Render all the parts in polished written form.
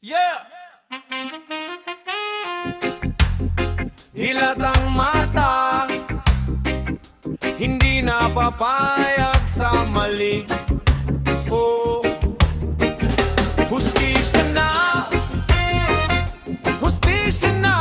Yeah! Hilatang mata, hindi na papayag sa mali. Oh, hustisya na, hustisya na.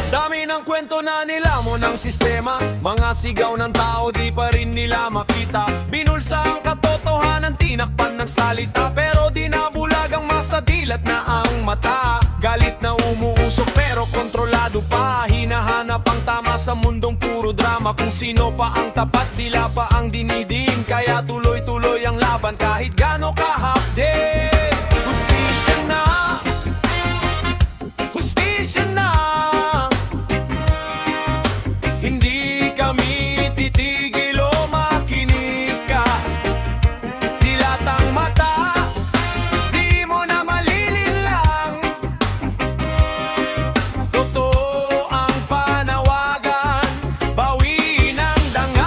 Dami ng kwento na nilamon ng sistema, mga sigaw ng tao di pa rin nila makita. Binulsa ang katotohanan, tinakpan ng salita, pero di nabulag ang masadilat na ang mata. Galit na umuusok pero kontrolado pa, hinahanap ang tama sa mundong puro drama. Kung sino pa ang tapat, sila pa ang dinidiin, kaya tuloy-tuloy ang laban kahit gaano kahapde. Hustisya na, hustisya na. Hindi kami titigil o makinig ka. Dilatang mata, di mo na malilinlang. Totoo ang panawagan, bawiin ang dangal.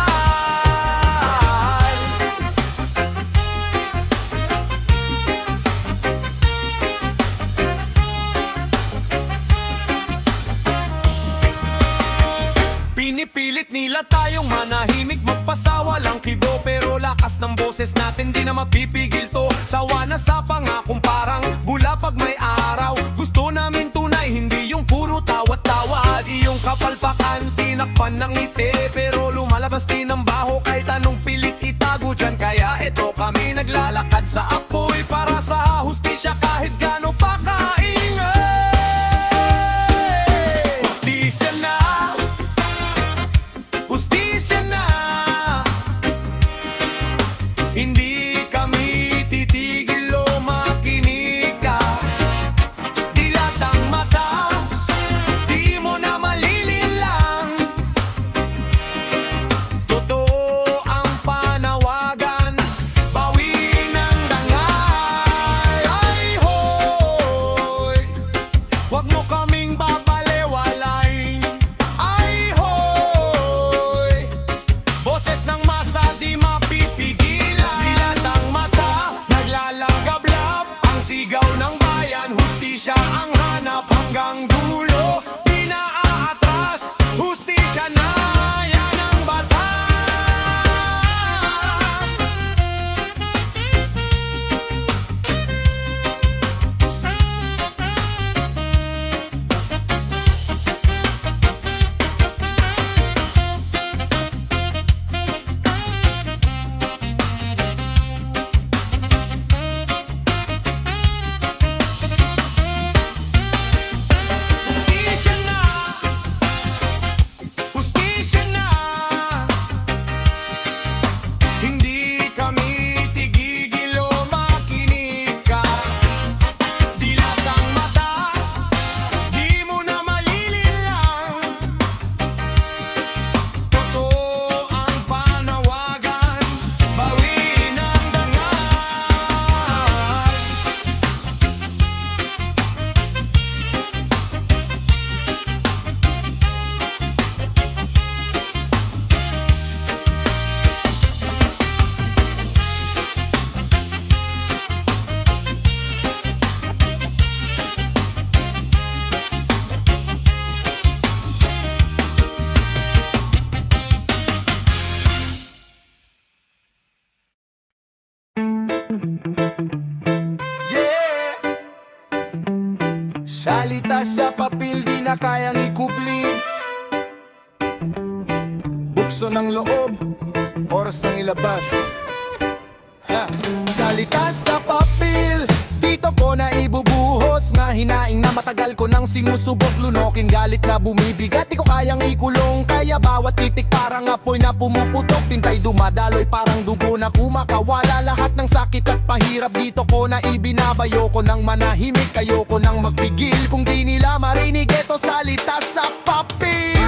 Pinipilit nila tayong manahimik, magpasawa lang kibo, pero lakas ng boses natin di na mapipigil to. Sawa na sa pangakong parang bula pag may araw. Gusto namin tunay, hindi yung puro tawa-tawa. Iyong kapalpakan, tinakpan ng ngiti, pero lumalabas din ang baho kahit anong pilit itago dyan. Kaya eto kami naglalakad sa apoy para sa hustisya kahit gaano pa kaingay. Hustisya na, hustisya na. Hindi kami titigil o makinig ka. Dilatang mata, di mo na malilinlang. Totoo ang panawagan, bawiin ang dangal. Ay hoy, wag mo kaming babalewalain. Ay hoy, boses ng masa di mapipigilan. Dilatang mata, naglalagablab ang sigaw ng bayan. Hustisya ang hanap hanggang dulo, di na aatras. Hustisya na, yan ang batas. Hustisya na, hustisya na. Hindi kami tigigil o makinig ka. Dilatang mata, di mo na malilinlang. Totoo ang panawagan, bawiin ang dangal. Yeah! Salita sa papel di na kayang ikupli. Bukso ng loob, oras ng ilabas. Ha. Salita sa papel, dito ko na ibubuhos. Nga hinaing na matagal ko nang sinusubok lunokin. Galit na bumibigat, di ko kayang ikulong. Kaya bawat titik parang apoy na pumuputok. Tintay dumadaloy parang dugo na kumakawala. Lahat ng sakit at pahirap dito ko na ibinabayo ko nang manahimik. Ayoko nang magpigil kung di nila marinig. Ito salita sa papel.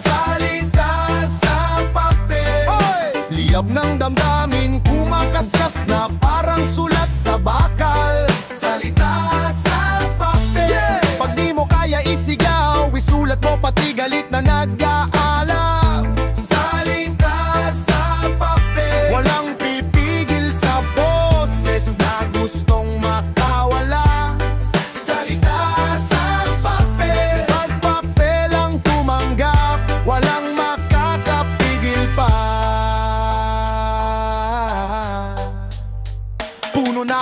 Salita sa papel. Liyab ng damdamin, kumakaskas na parang sulat sa bakal. Salita sa papel. Pag di mo kaya isigaw, isulat mo pati galit na nag-aalab. Salita sa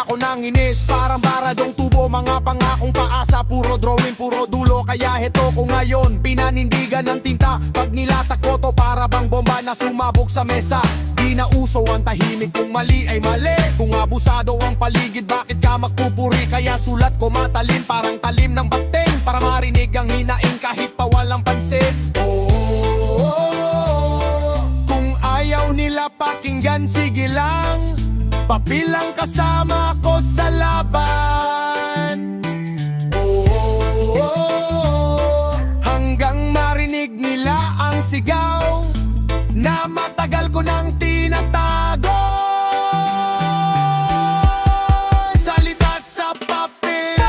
ako ng inis. Parang baradong tubo, mga pangakong paasa, puro drawing, puro dulo. Kaya heto ko ngayon, pinanindigan ng tinta. Pag nilatak ko to, para bang bomba na sumabog sa mesa. Di na uso ang tahimik, kung mali ay mali. Kung abusado ang paligid, bakit ka magpupuri? Kaya sulat ko matalim, parang talim ng bating, para marinig ang hinaing kahit pa walang pansin. Kung ayaw nila pakinggan, sige lang, papilang kasama ko sa laban. Hanggang marinig nila ang sigaw na matagal ko nang tinatago. Salita sa papel,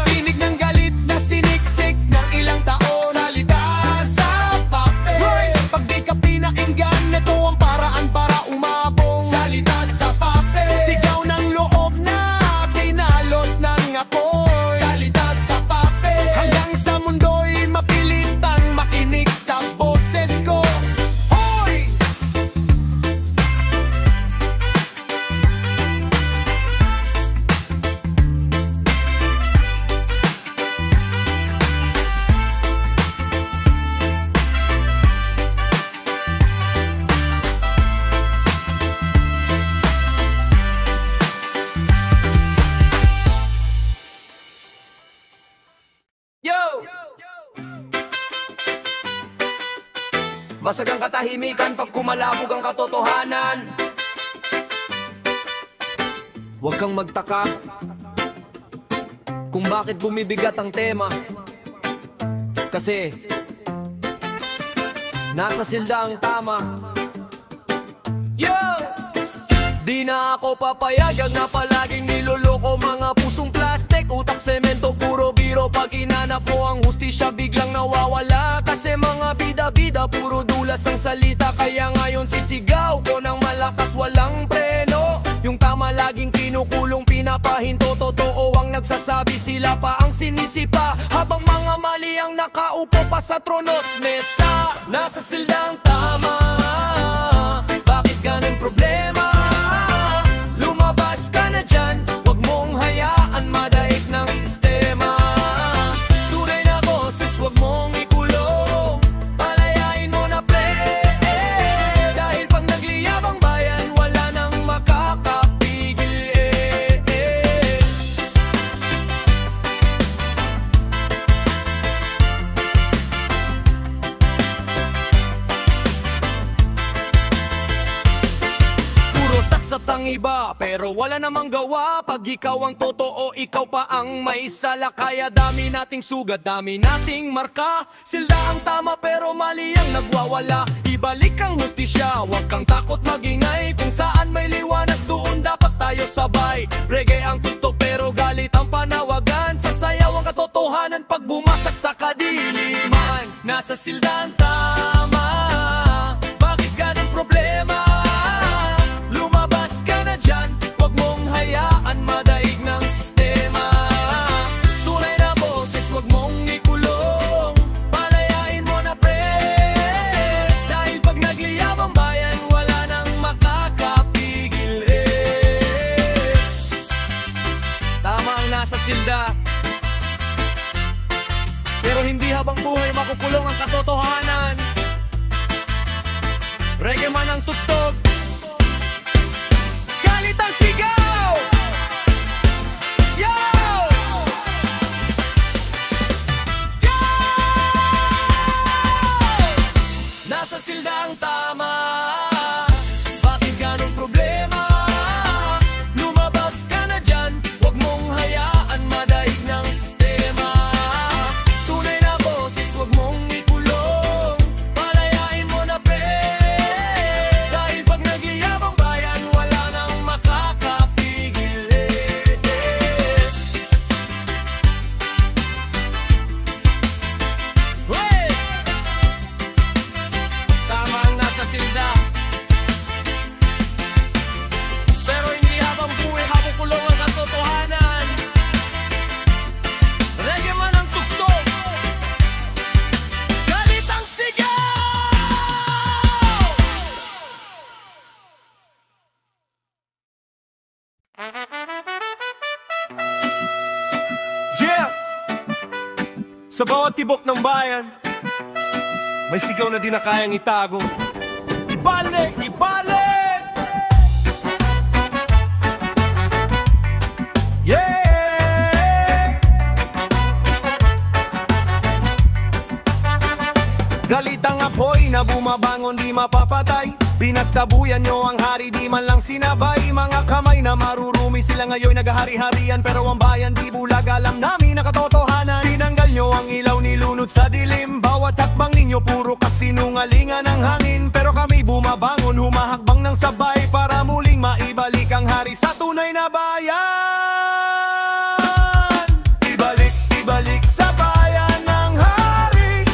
tinig ng galit na siniksik ng ilang taon. Salita sa papel, pag di ka pinakinggan, ito ang paraan para umabong. Salita sa papel, sigaw ng loob na kinalot ng apoy. Salita sa papel, hanggang sa mundo'y mapilitang makinig sa boses ko. Hoy! Yo! Basag ang katahimikan pag kumalabog ang katotohanan. Huwag kang magtaka kung bakit bumibigat ang tema. Kasi nasa silda ang tama. Yo! Di na ako papayagan na palaging niloloko mga pusong plastic, utak semento, puro biro. Pag inanap mo ang hustisya, biglang nawawala. Kasi mga bida-bida, puro dulas ang salita. Kaya ngayon sisigaw ko ng malakas, walang preno. Yung tama laging kinukulong, pinapahinto. Totoo ang nagsasabi, sila pa ang sinisipa. Habang mga mali ang nakaupo pa sa trono't mesa. Nasa silda ang tama, bakit ganun problema? Lumabas ka na dyan, wag mong hayaan madaig ng sistema. Tunay na boses, wag mong ikulong, palayain mo na pre. Dahil pag nagliyab ang bayan, wala nang makakapigil. Saksat ang iba, pero wala namang gawa. Pag ikaw ang totoo, ikaw pa ang may sala. Kaya dami nating sugat, dami nating marka. Silda ang tama pero mali ang nagwawala. Ibalik ang hustisya, huwag kang takot magingay. Kung saan may liwanag, doon dapat tayo sabay. Reggae ang tugtog pero galit ang panawagan. Sasayaw ang katotohanan pag bumasak sa kadiliman. Nasa silda ang tama, bakit ganun problema? Huwag mong hayaan madaig ng sistema. Tunay na boses, huwag mong ikulong, palayain mo na pre. Dahil pag nagliyab ang bayan, wala nang makakapigil. Tama ang nasa silda, pero hindi habang buhay makukulong ang katotohanan. Reggae man ang tugtog, galit ang sigaw! Yo! Yo! Nasa silda ang tama, bakit ganun problema? Lumabas ka na dyan, huwag mong hayaan madaig ng sistema. Tunay na boses, huwag mong ikulong, Sa bawat tibok ng bayan, may sigaw na di na kayang itago. Ibalik! Ibalik! Yeah! Galit ang apoy na bumabangon di mapapatay. Pinagtabuyan nyo ang hari, di man lang sinabay. Mga kamay na marurumi, sila ngayon naghahari-harian. Pero ang bayan di bulag, alam namin na katotohanan. Tinanggal nyo ang ilaw, nilunod sa dilim. Bawat hakbang ninyo puro kasinungalingan ng hangin. Pero kami bumabangon, humahakbang ng sabay, para muling maibalik ang hari sa tunay na bayan. Ibalik, ibalik sa bayan ng hari.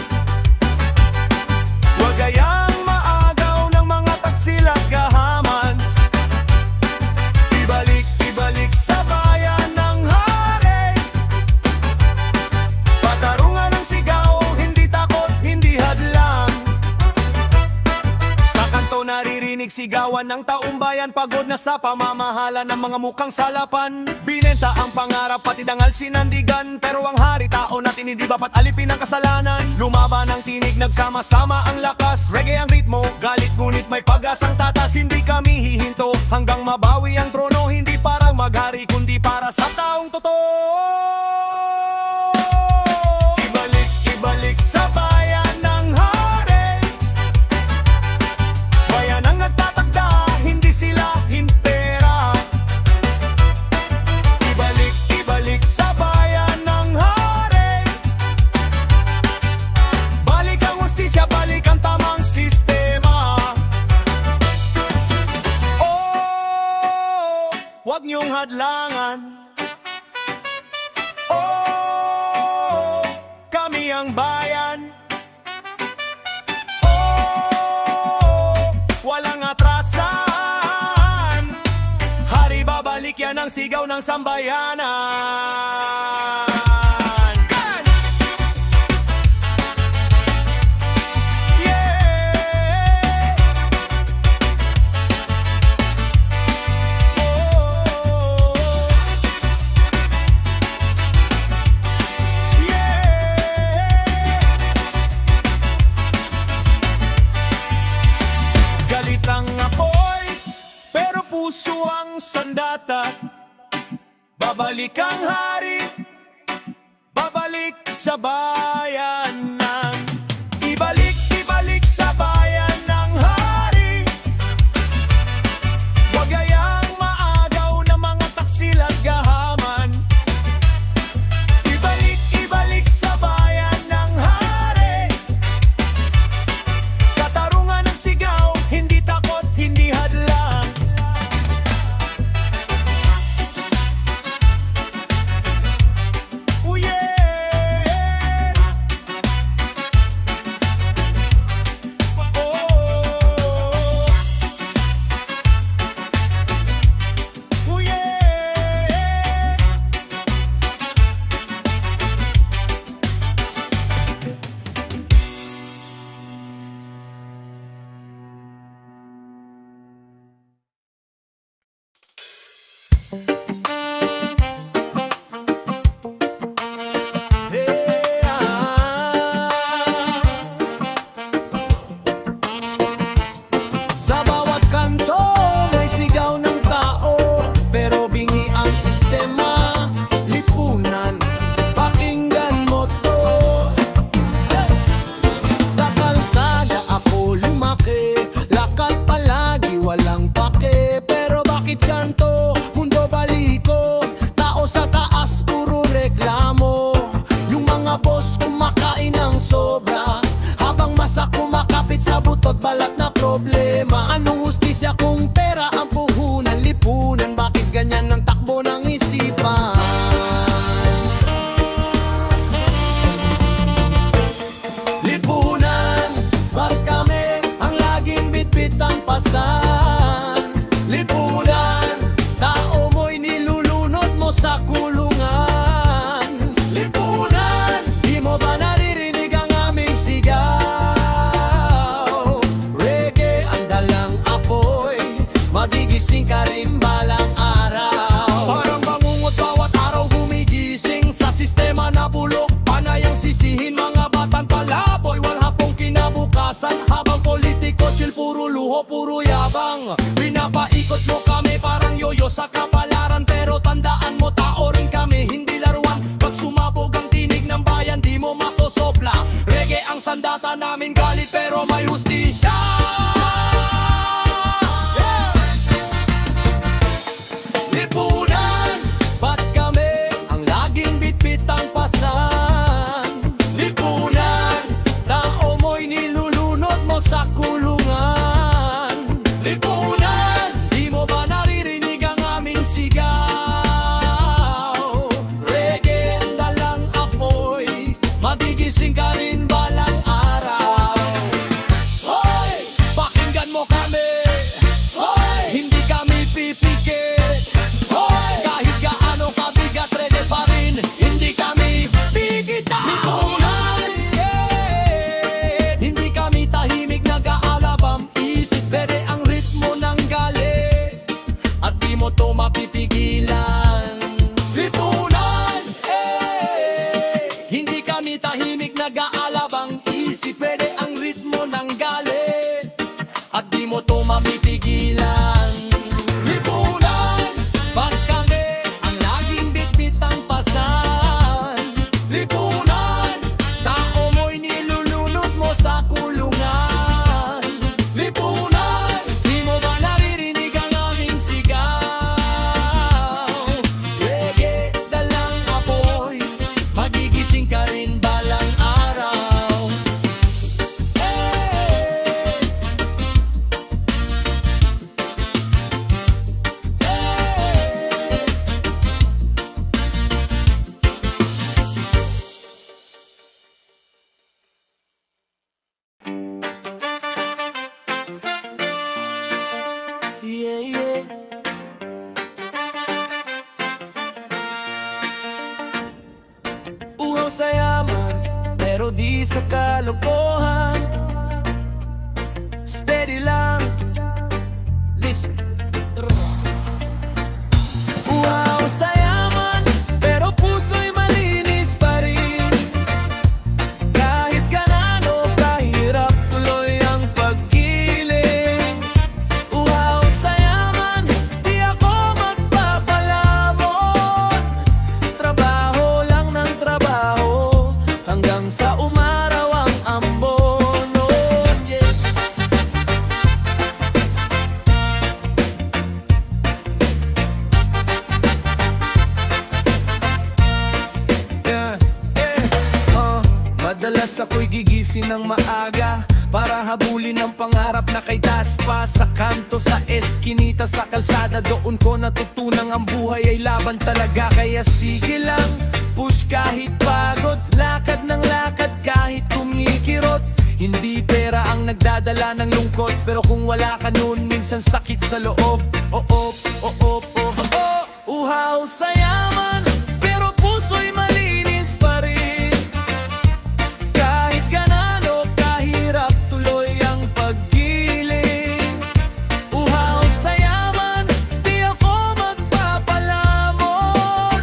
Huwag gayang maagaw ng mga taksil at gahaman. Ibalik, ibalik sa bayan ng hari. Patarungan ng sigaw, hindi takot, hindi hadlang. Sa kanto naririnig sigawan ng taong bayan, pagod na sa pamamahala ng mga mukhang salapan. Binenta ang pangarap pati dangal sinandigan, pero ang hari tao natin hindi dapat alipin ang kasalanan. Lumaban ang tinig, nagsama-sama ang lakas. Reggae ang ritmo, galit ngunit may pag-asang tatas. Hindi kami hihinto hanggang mabawi ang trono, hindi para maghari kundi para sa taong totoo. Ibalik, ibalik sa bayan ng hari. Bayan ang nagtatakda, hindi sila hintera. Ibalik, ibalik sa bayan ng hari. Balik ang hustisya, balik ang tamang sistema. Oh, huwag niyong hadlangan. Oh, kami ang bayan. Oh, walang atrasan. Hari, babalik yan ang sigaw ng sambayanan. Yeah! Oh, yeah! Galit ang apoy, pero puso ang sandata. Babalik ang hari, babalik sa bayan ng ibalik, ibalik sa bayan ng hari. Huwag gayang maagaw ng mga taksil at gahaman. Ibalik, ibalik sa bayan ng hari. Katarungan ng sigaw, hindi takot, hindi hadlang. Oh yeah! Oh, oh yeah! Sa bawat kanto may sigaw ng tao, pero bingi ang sistema. Lipunan, pakinggan mo to. Sa kalsada ako lumaki, lakad palagi walang pake. Pero bakit kanto? Mundo baliko, tao sa taas puro reklamo. Yung mga boss kumakain ng sobra, habang masa kumakapit sa butot balat na problema. Anong hustisya kung pera ang puhunan? Lipunan, bakit ganyan ang takbo ng isipan? Lipunan, bakit kami ang laging bitbit ang pasan? Lipunan, tao mo'y nilulunod mo sa kulungan. Lipunan, di mo ba naririnig ang aming sigaw? Reggae ang dalang apoy, matapang. Pinapaikot mo kami parang yoyo sa kapalaran, pero tandaan mo tao rin kami, hindi laruan. Pag sumabog ang tinig ng bayan, di mo masosopla. Reggae ang sandata namin, galit pero may hustisya. Lipunan, ba't kami ang laging bitbit ang pasan? Lipunan, tao mo'y nilulunod mo sa kulungan. Lipunan, di mo ba naririnig ang aming sigaw? Reggae na lang apoy, magigising ka rin balang araw. Hoy, pakinggan mo kami. Hoy, hindi kami pipikit. Hoy, kahit gaano kabigat, reggae pa rin, hindi kami pigitan. Lipunan, yeah. Hindi kami tahimik, nag-aalabang isip, pwede ang ritmo ng galit, at di mo to mapipigilan. Lipunan, hindi kami tahimik, nag-aalabang isip, pwede ang ritmo ng galit, at di mo to mapipigilan. Lipunan, pag kami ang laging bitbit ang pasan. Lipunan, tao mo'y nilulunod mo sa kulungan. Lipunan, di mo ba naririnig ang aming sigaw? Reggae, dalang apoy, magigising ka rin balang araw. Yeah, yeah. Uhaw sa yaman, pero di sa kalokohan. Steady lang, listen. Uhaw sa yaman, pero puso'y malinis pa rin. Kahit ganano kahirap, tuloy ang pagkiling. Uhaw sa yaman, di ako magpapalamon. Trabaho lang ng trabaho, hanggang sa umaraw ang ambon. Oh, yeah. Yeah, yeah. Madalas ako'y gigising ng maaga para habulin ang pangarap na kay taas pa. Sa kanto, sa eskinita, sa kalsada, doon ko natutunang ang buhay ay laban talaga. Kaya sige lang, push kahit pagod, lakad ng lakad kahit kumikirot. Hindi pera ang nagdadala ng lungkot, pero kung wala ka nun, minsan sakit sa loob. Uhaw sa yaman, pero puso'y malinis pa rin. Kahit ganano kahirap, tuloy ang paggiling. Uhaw sa yaman, di ako magpapalamon.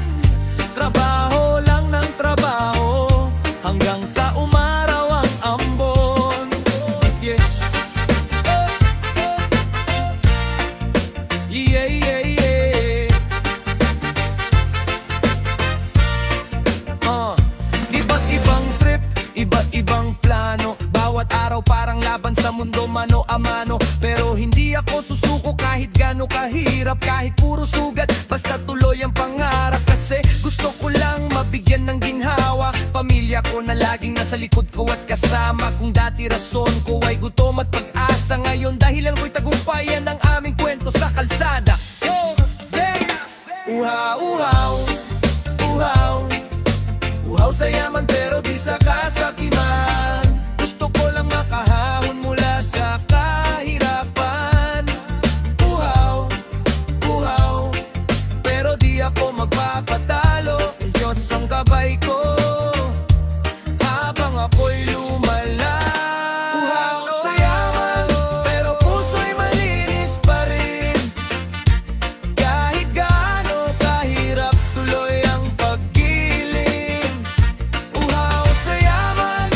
Trabaho lang ng trabaho, hanggang sa umaraw ang ambon. Yeah. Yeah, yeah, yeah. Iba't ibang trip, iba't ibang plano. Bawat araw parang laban sa mundo, mano a mano. Pero hindi ako susuko kahit gano kahirap, kahit puro sugat, basta tuloy ang pangarap. Kasi gusto ko lang mabigyan ng ginhawa pamilya ko na laging nasa likod ko at kasama. Kung dati rason ko ay gutom at pag-asa, ngayon dahilan ko'y tagumpayan ng aming kwento sa kalsada. Yo, yeah. Uhaw, uhaw, uhaw, uhaw sa yaman pero di sa kasakiman. Gusto ko lang makahahon mula sa kahirapan. Uhaw, uhaw, pero di ako magpapatalo. Diyos ang gabay ko habang ako'y lumalang. Uhaw sa yaman, pero puso'y malinis pa rin. Kahit gaano kahirap, tuloy ang paggiling. Uhaw sa yaman,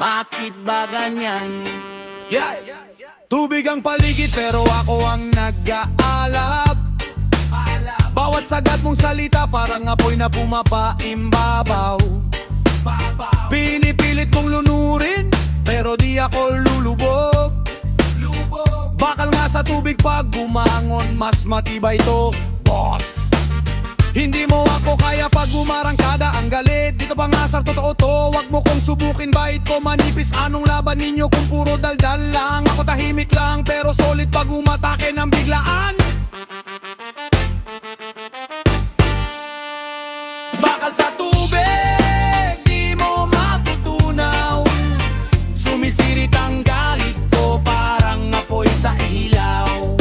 Bakit ba ganyan? Yeah. Tubig ang paligid pero ako ang nag-aalab. Bawat sagat mong salita parang apoy na pumapaimbabaw. Pinipilit mong lunurin pero di ako lulubog. Bakal nga sa tubig pag gumangon, mas matibay to, boss. Hindi mo ako kaya pag umarangkada ang galit. Dito bang asar, totoo to, wag mo kong subukin. Bait ko manipis, anong laban ninyo kung puro daldal lang? Ako tahimik lang pero solid pag umatake ng biglaan. Bakal sa tubig, di mo matutunaw. Sumisirit ang galit ko parang apoy sa ilaw.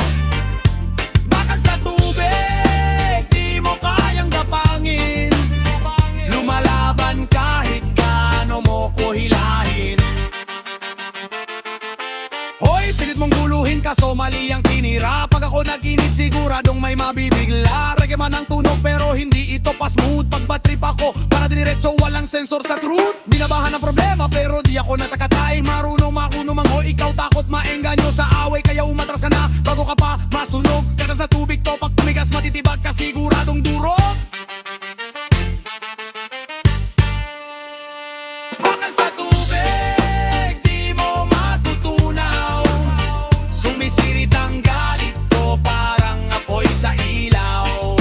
Bakal sa tubig, di mo kayang gapangin. Lumalaban kahit gaano mo ko hilahin. Hoy, pilit mong guluhin kaso mali ang tinira. Pag ako naginip siguradong may mabibigla. Reggae man ang tunog pero hindi ito pa smooth. Pag batrip ako para diniretso walang sensor sa truth. Binabahan ng problema pero di ako natakatay. Marunong makuno mango, ikaw takot maengganyo sa away. Kaya umatras ka na bago ka pa masunog. Kada sa tubig to pag tumigas matitibag ka siguradong durog. Bakal sa tubig, di mo matutunaw. Sumisirit ang galit ko parang apoy sa ilaw.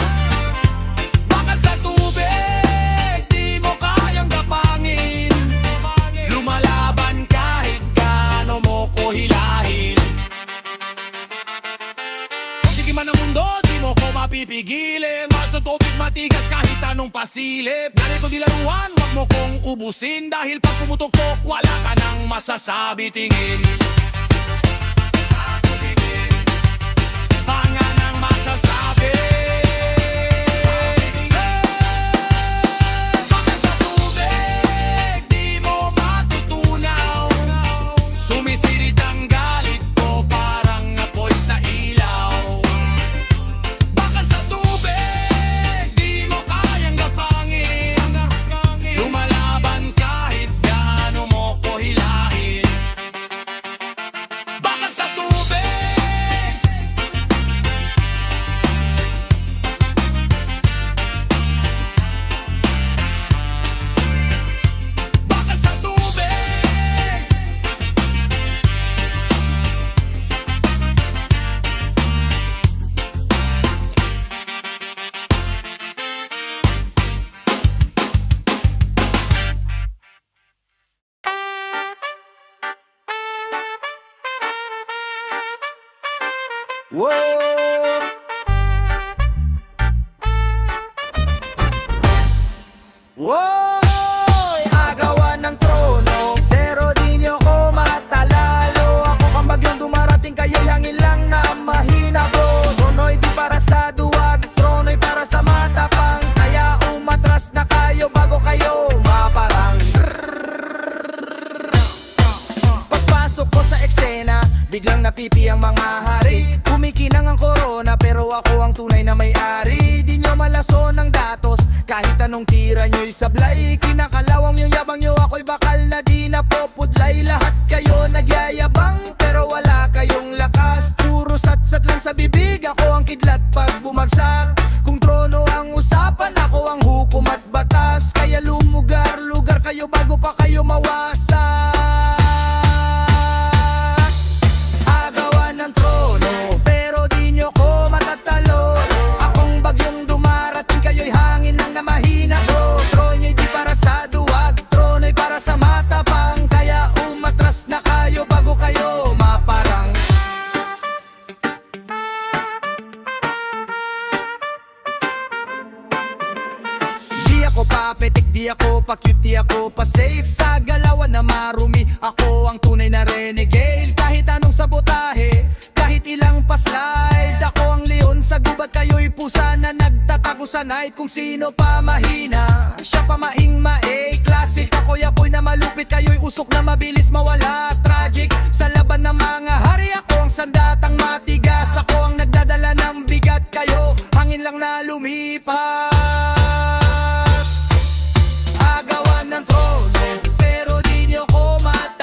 Bakal sa tubig, di mo kayang gapangin. Lumalaban kahit gaano mo ko hilahin. Sige man ang mundo, di mo ko mapipigilin. Mahal sa tubig matigas kahit anong pasilip. Narito dilaruan, wag mo kong ubusin. Dahil pag pumutok-tok, wala ka nang masasabi. Tingin sa tumingin, tanga nang masasabi. Bakal sa tubig, di mo matutunaw. Sumisirit ang galit ko parang apoy sa ilaw. Bakal sa tubig, di mo kayang gapangin. Lumalaban kahit gaano mo ko hilahin. Bakal sa tubig, bakal sa tubig. Whoa! Woy! Agawan ng trono, pero di nyo ko matalalo. Ako kang bagyong dumarating, kayo'y hangin lang na mahina bro. Trono'y di para sa duwag, trono'y para sa matapang. Kaya umatras na kayo bago kayo maparang. Pagpasok ko sa eksena, biglang napipi ang mga hari. Kumikinang ang corona pero ako ang tunay na may-ari. Di nyo malason ng datos kahit anong tira nyo'y sablay. Kinakalawang yung yabang nyo, ako'y bakal na di napopudlay. Lahat kayo nagyayabang pero wala kayong lakas. Puro sat-sat lang sa bibig, ako ang kidlat pag bumagsak. Kung trono ang usapan, ako ang hukom at batas. Kaya lumugar-lugar kayo bago pa kayo mawasak. Agawan ng trono, pero di nyo ko matatalo. Akong bagyong dumarating, kayo'y hangin lang na mahina bro. Trono'y di para sa duwag, trono'y para sa matapang. Kaya umatras na kayo bago kayo maparang. Di ako papetik, di ako pa-cute, di ako pa-safe. Sa galawan na marumi, ako ang tunay na renegade. Kahit anong sabotahe, kahit ilang pa-slide, ako ang leon sa gubat, kayo'y pusa na nagtatago sa night. Kung sino pa mahina, siya pa maing-mae. Classic, ako'y apoy na malupit, kayo'y usok na mabilis mawala. Tragic, sa laban ng mga hari, ako ang sandatang matigas. Ako ang nagdadala ng bigat, kayo hangin lang na lumipas. Agawan ng trono, pero di nyo ko mata.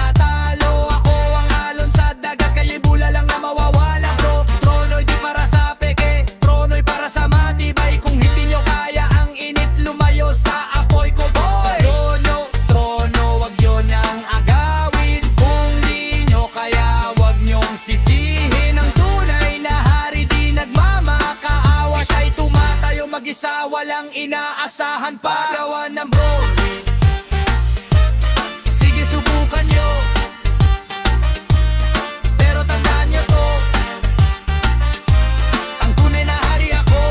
saan pa gawa ng bro? Sige subukan nyo, pero tandaan nyo to, ang tunay na hari ako.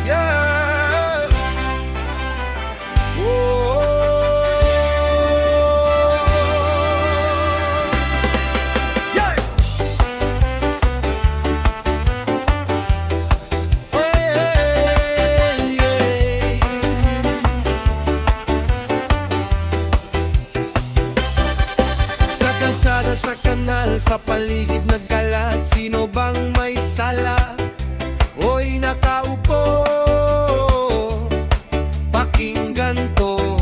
Yeah. Whoa. Yeah. Sa kalsada, sa kanal, sa paligid nagkalat, sino bang may sala? Oy nakaupo, pakinggan to.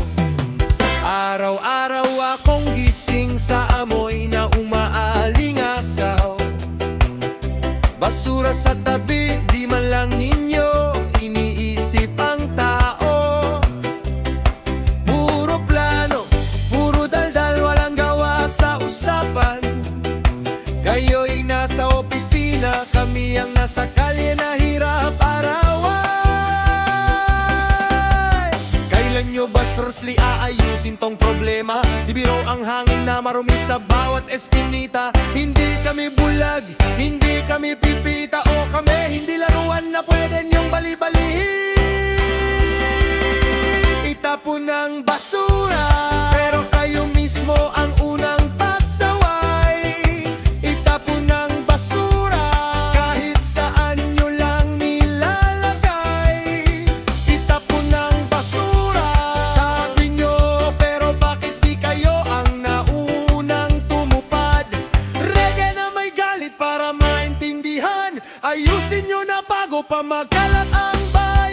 Araw-araw akong gising sa amoy na umaalingasaw. Basura sa tabi, di man lang ninyo iniisip ang tao. Puro plano, puro daldal, walang gawa sa usapan. Kayo'y nasa opisina, kami ang nasa kalye na hirap araway. Kailan nyo ba seriously aayusin tong problema? Di biro ang hangin na marumi sa bawat eskinita. Hindi kami bulag, hindi kami pipita, o kami hindi laruan na pwede nyong bali-bali. Itapon ng basura, pero kayo mismo ang unang pasaway. Itapon ng basura, kahit saan nyo lang nilalagay. Itapon ng basura, sabi nyo, pero bakit di kayo ang naunang tumupad? Reggae na may galit para maintindihan, ayusin nyo na bago pa magkalat ang bayan.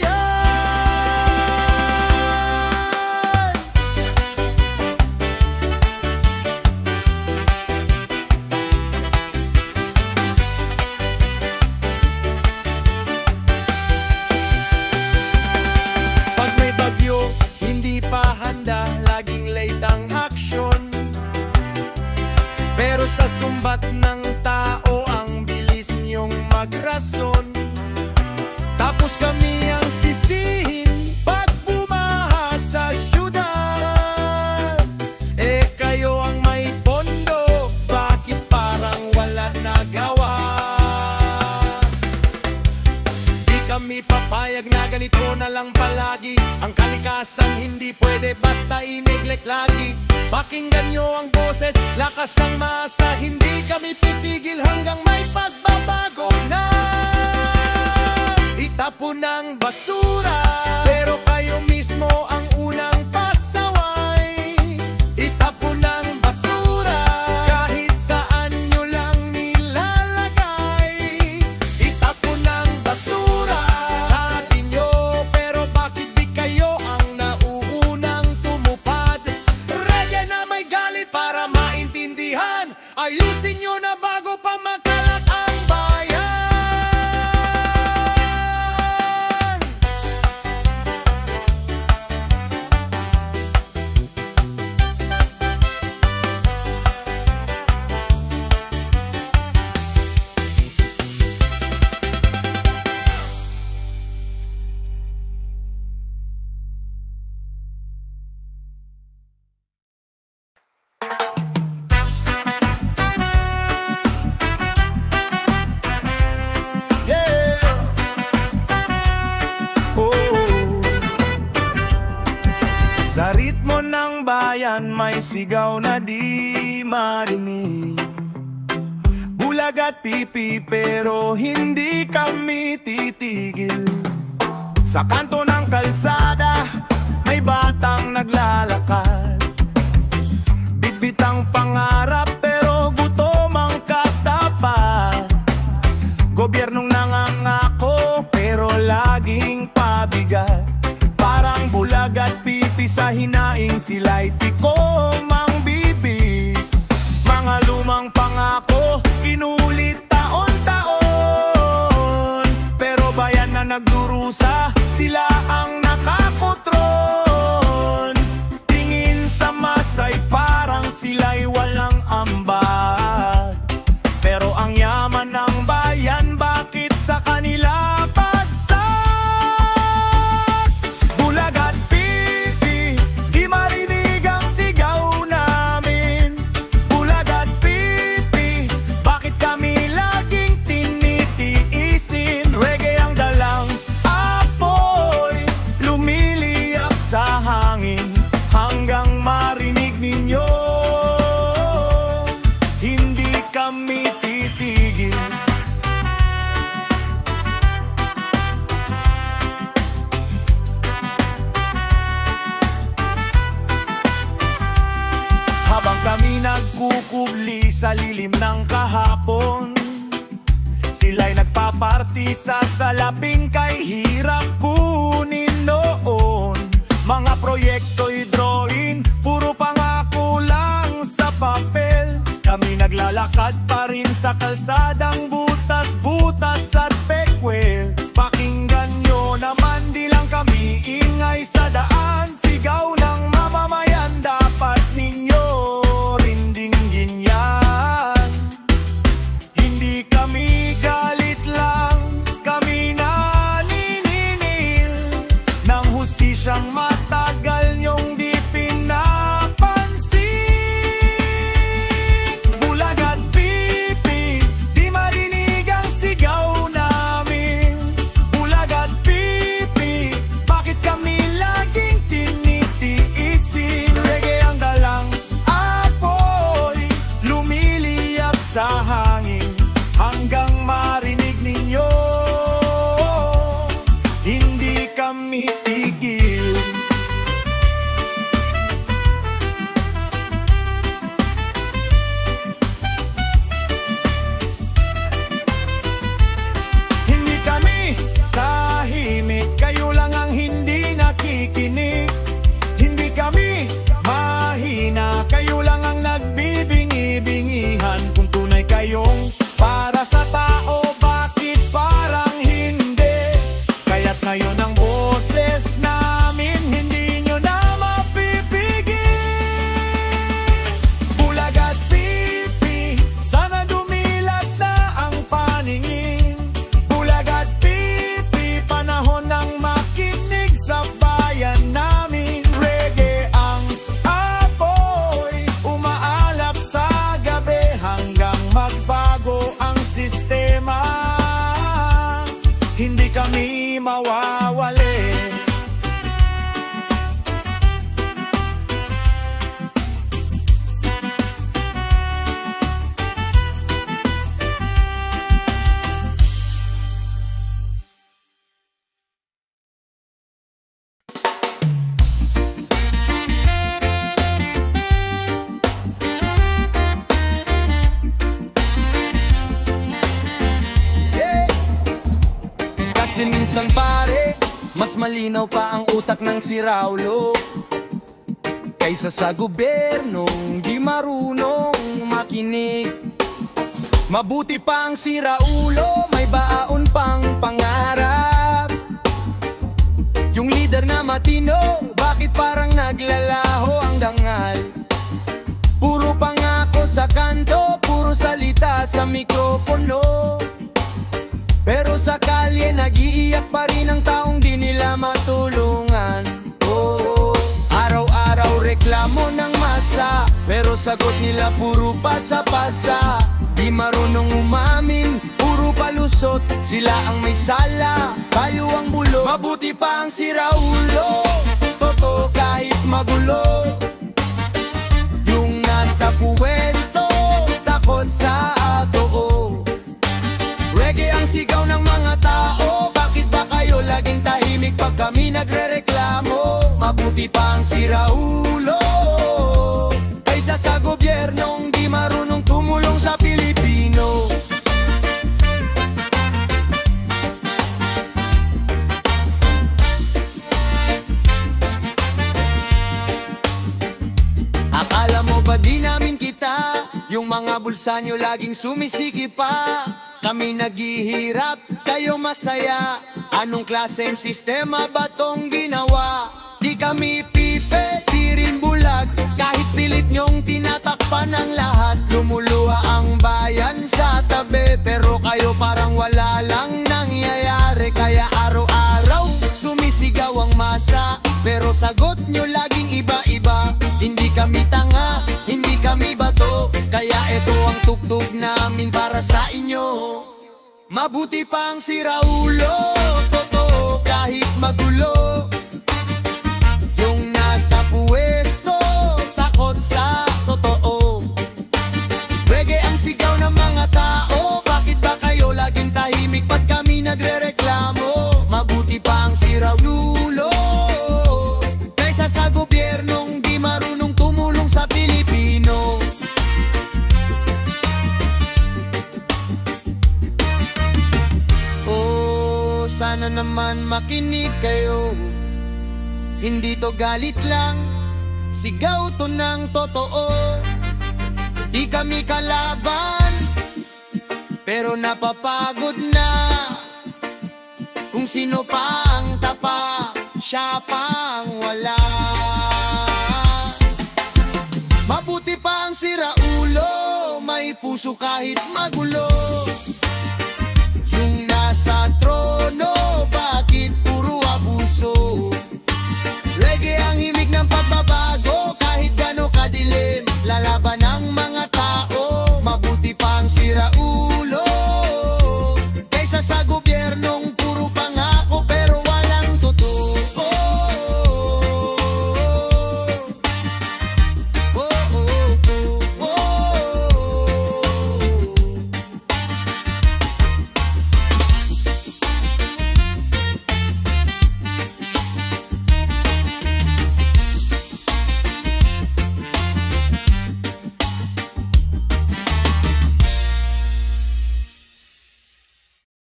Pag may bagyo, hindi pa handa, laging late ang aksyon. Pero sa sumbat ng tao, ang bilis niyong magrason. Tapos kami ang sisihin pag bumaha sa syudad. Eh kayo ang may pondo, bakit parang wala nagawa? Di kami papayag na ganito na lang palagi. Ang kalikasan hindi pwede basta i-neglect lagi. Pakinggan nyo ang boses, lakas ng masa, hindi kami titigil hanggang may pagbabago na. Itapon ng basura, pero kayo mismo ang unang pasaway. Itapon ng basura, kahit saan nyo lang nilalagay. Itapon ng basura, sabi nyo, pero bakit di kayo ang nauunang tumupad? Reggae na may galit para maintindihan, ayusin nyo na bago pa magkalat ang bayan. Sa ritmo ng bayan may sigaw na di marinig. Bulag at pipi pero hindi kami titigil. Sa kanto ng kalsada may batang naglalakad. Bitbit ang pangarap pero gutom ang katapat. Gobyernong nangangako pero laging pabigat. Parang bulag at pipi sa hinaing sila'y tikom ang bibig. sa lilim ng kahapon. Sila'y nagpaparty sa salaping kay hirap kunin noon. Mga proyekto'y drawing, puro pangako lang sa papel. Kami naglalakad pa rin sa kalsadang butas-butas at pekwel. Pakinggan nyo naman, di lang kami ingay sa daan. Sigaw ng mamamayan, dapat ninyo rin dinggin yan. Hindi kami galit lang, kami naniningil ng hustisyang matagal nyong di pinapansin. Bulag at pipi, di marinig ang sigaw namin. Bulag at pipi, bakit kami laging tinitiisin? Reggae ang dalang apoy, lumiliyap sa hangin hanggang marinig ninyo, hindi kami tigil. Hindi kami tahimik, kayo lang ang hindi nakikinig. Hindi kami mahina, kayo lang ang nagbibingi-bingihan. Kung tunay kayong para sa tao, bakit parang hindi? Kaya't ngayon ang boses namin, hindi nyo na mapipigil. Bulag at pipi, sana dumilat na ang paningin. Bulag at pipi, panahon ng makinig sa bayan namin. Reggae ang apoy, umaalap sa gabi hanggang magbago ang sistema. Hindi kami mawawali. Kasi minsan pare, mas malinaw pa ang utak ng si Raulo kaysa sa gobyernong di marunong makinig. Mabuti pa ang si Raulo, may baon pang pangarap. Yung leader na matino, bakit parang naglalaho ang dangal? Puro pangako sa kanto, puro salita sa mikropono. Pero sa kalye, nag-iiyak pa rin ang taong di nila matulungan. Oh, araw-araw reklamo ng masa, pero sagot nila puro pasa-pasa. Di marunong umamin, puro palusot, sila ang may sala, tayo ang bulo. Mabuti pa ang si Raulo, totoo kahit magulo. Yung nasa puwesto, takot sa totoo. Reggae ang sigaw ng mga tao, bakit ba kayo laging tahimik pag kami nagrereklamo? Mabuti pa ang si Raulo kaysa sa gobyernong di marunong tumulong sa Pilipino. Akala mo ba di namin kita? Yung mga bulsa nyo laging sumisikip pa. Kami naghihirap, kayo masaya. Anong klaseng sistema ba tong ginawa? Di kami pipe, di rin bulag. Kahit pilit nyong tinatakpan ang lahat, lumuluha ang bayan sa tabi. Pero kayo parang wala lang nangyayari. Kaya araw-araw sumisigaw ang masa, pero sagot nyo laging iba-iba. Hindi kami tanga, hindi kami bato, kaya ito ang tugtog namin para sa inyo. Mabuti pa ang si Raulo, totoo kahit magulo. Yung nasa puwesto, takot sa totoo. Reggae ang sigaw ng mga tao, bakit ba kayo laging tahimik pag kami nagrereklamo? Mabuti pa ang si Raulo kaysa sa gobyernong di marunong tumulong sa Pilipino. Hindi to galit lang, sigaw to ng totoo. Di kami kalaban, pero napapagod na. Kung sino pa ang tapa, siya pang wala. Mabuti pa ang siraulo, may puso kahit magulo. Yung nasa trono, bakit puro